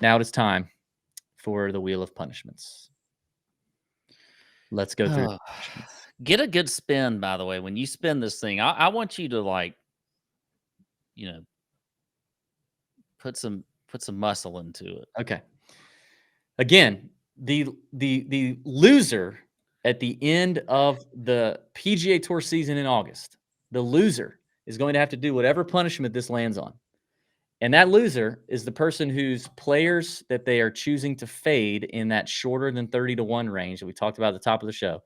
Now it is time for the Wheel of Punishments. Let's go through. Get a good spin, by the way. When you spin this thing, I want you to like, put some muscle into it. Okay. Again, the loser at the end of the PGA Tour season in August, the loser is going to have to do whatever punishment this lands on. And that loser is the person whose players that they are choosing to fade in that shorter than 30-1 range that we talked about at the top of the show.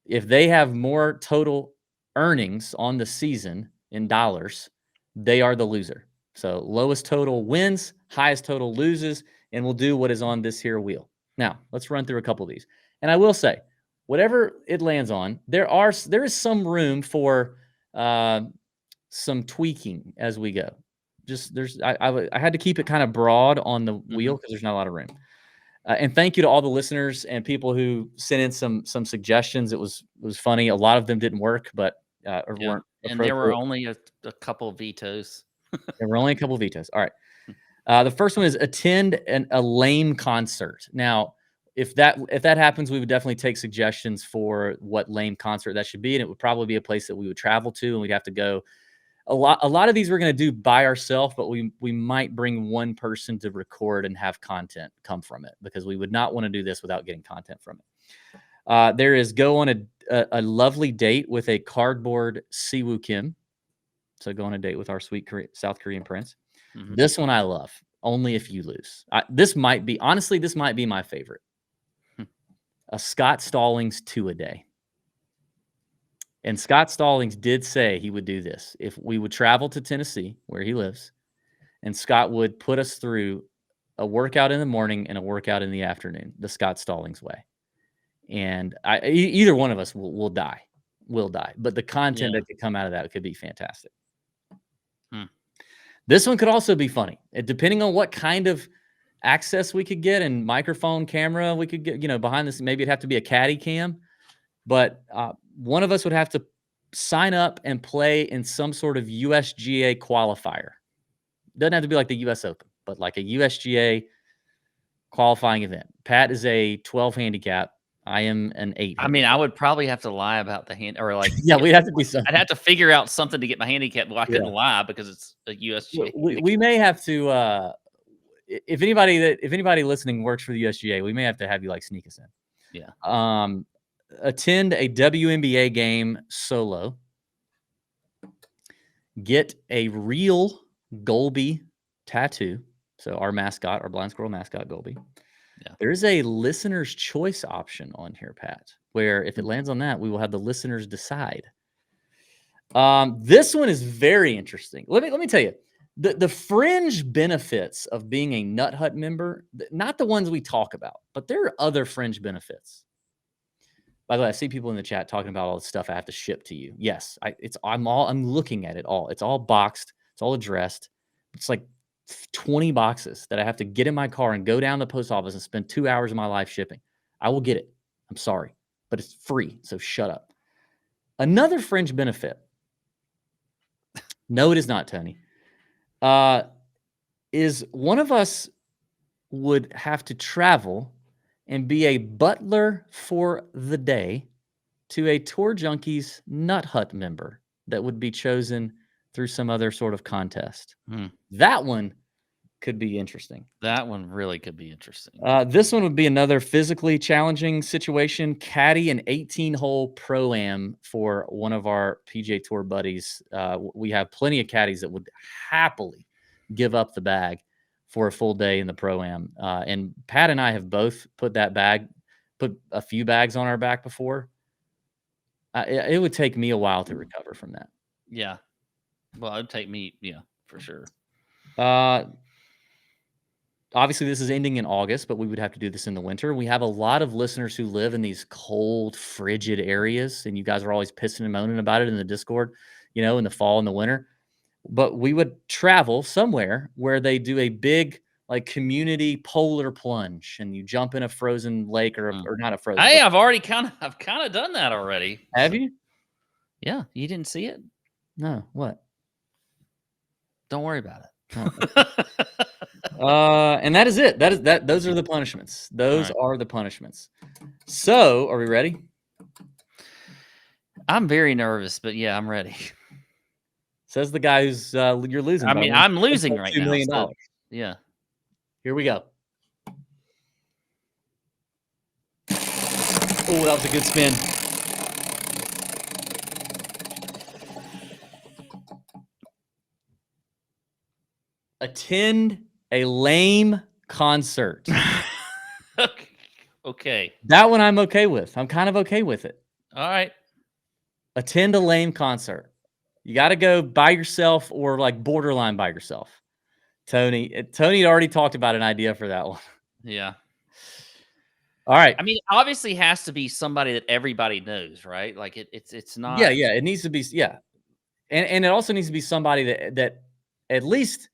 If they have more total earnings on the season in dollars, they are the loser. So lowest total wins, highest total loses, and we'll do what is on this here wheel. Now, let's run through a couple of these. And I will say, whatever it lands on, there is some room for some tweaking as we go. I had to keep it kind of broad on the wheel because there's not a lot of room. And thank you to all the listeners and people who sent in some suggestions. It was funny. A lot of them didn't work, but weren't. And there were only a couple of vetoes. There were only a couple of vetoes. All right. The first one is attend a lame concert. Now, if that happens, we would definitely take suggestions for what lame concert that should be, and it would probably be a place that we would travel to, and we'd have to go. A lot of these we're going to do by ourselves, but we might bring one person to record and have content come from it, because we would not want to do this without getting content from it. There is go on a lovely date with a cardboard Siwoo Kim. So go on a date with our sweet South Korean prince. Mm-hmm. This one I love. Only if you lose. This might be my favorite. A Scott Stallings 2-a-day. And Scott Stallings did say he would do this. If we would travel to Tennessee, where he lives, and Scott would put us through a workout in the morning and a workout in the afternoon, the Scott Stallings way. And either one of us will die. Will die. But the content that could come out of that could be fantastic. This one could also be funny. Depending on what kind of access we could get and microphone, camera we could get, behind this. Maybe it'd have to be a caddy cam. But one of us would have to sign up and play in some sort of USGA qualifier. Doesn't have to be like the U.S. Open, but like a USGA qualifying event. Pat is a 12 handicap. I am an 8. I mean, I would probably have to lie about the hand, or like we'd have to do something. I'd have to figure out something to get my handicap. Well, I couldn't lie because it's a USGA. We may have to. If anybody listening works for the USGA, we may have to have you like sneak us in. Yeah. Attend a WNBA game solo. Get a real Golby tattoo. So our mascot, our blind squirrel mascot, Golby. Yeah. There's a listener's choice option on here, Pat, where if it lands on that, we will have the listeners decide. This one is very interesting. Let me tell you, the fringe benefits of being a Nut Hut member, not the ones we talk about, but there are other fringe benefits. By the way, I see people in the chat talking about all the stuff I have to ship to you. Yes, I'm looking at it all. It's all boxed. It's all addressed. It's like 20 boxes that I have to get in my car and go down to the post office and spend 2 hours of my life shipping. I will get it. I'm sorry, but it's free. So shut up. Another fringe benefit. No, it is not, Tony. Is one of us would have to travel and be a butler for the day to a Tour Junkies Nut Hut member that would be chosen through some other sort of contest. That one could be interesting. That one really could be interesting. This one would be another physically challenging situation. Caddy an 18-hole Pro-Am for one of our PGA Tour buddies. We have plenty of caddies that would happily give up the bag for a full day in the Pro-Am. And Pat and I have both put a few bags on our back before. It would take me a while to recover from that. Yeah. Well, it'd take me, for sure. Obviously, this is ending in August, but we would have to do this in the winter. We have a lot of listeners who live in these cold, frigid areas, and you guys are always pissing and moaning about it in the Discord, in the fall and the winter. But we would travel somewhere where they do a big, like, community polar plunge, and you jump in a frozen lake or not a frozen. Hey, I've kind of done that already. Have you? Yeah, you didn't see it? No. What? Don't worry about it. And that is it. Those are the punishments. Those are the punishments. So, are we ready? I'm very nervous, but yeah, I'm ready. Says the guy who's you're losing. I mean, I'm losing right $2 now. million. So, yeah. Here we go. Oh, that was a good spin. Attend a lame concert. Okay. That one I'm okay with. I'm kind of okay with it. All right. Attend a lame concert. You got to go by yourself or like borderline by yourself. Tony had already talked about an idea for that one. Yeah. All right. I mean, obviously has to be somebody that everybody knows, right? Like it's not. Yeah. It needs to be. Yeah. And it also needs to be somebody that at least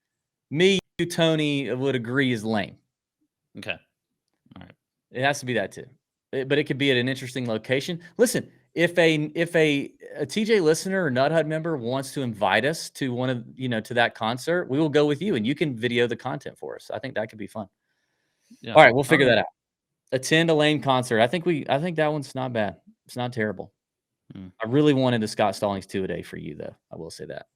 me, you, Tony would agree is lame. Okay. All right. It has to be that too. But it could be at an interesting location. Listen, if a TJ listener or Nut Hut member wants to invite us to one of to that concert, we will go with you and you can video the content for us. I think that could be fun. Yeah. All right, we'll figure that out. Attend a lame concert. I think that one's not bad. It's not terrible. I really wanted the Scott Stallings 2-a-day for you though. I will say that.